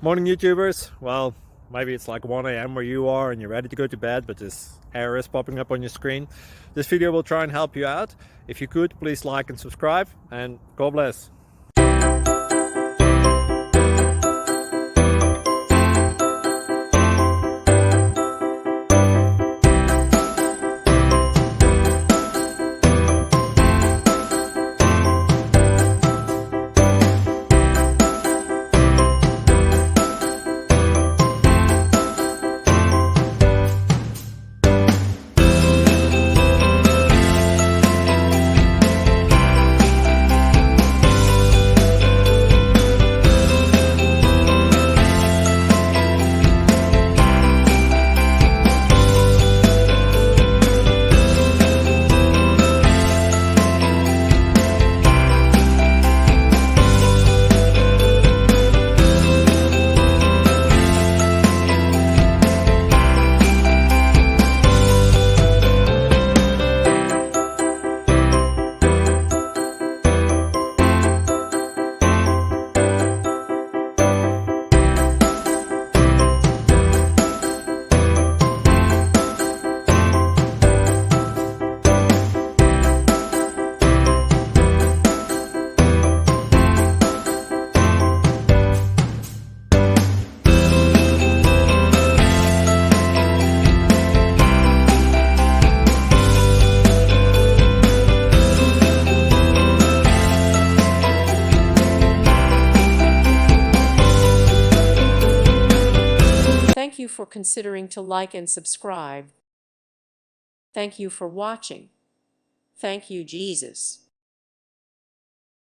Morning YouTubers. Well, maybe it's like 1 a.m. where you are and you're ready to go to bed, but this error is popping up on your screen. This video will try and help you out. If you could, please like and subscribe, and God bless. Thank you for considering to like and subscribe. Thank you for watching. Thank you, Jesus.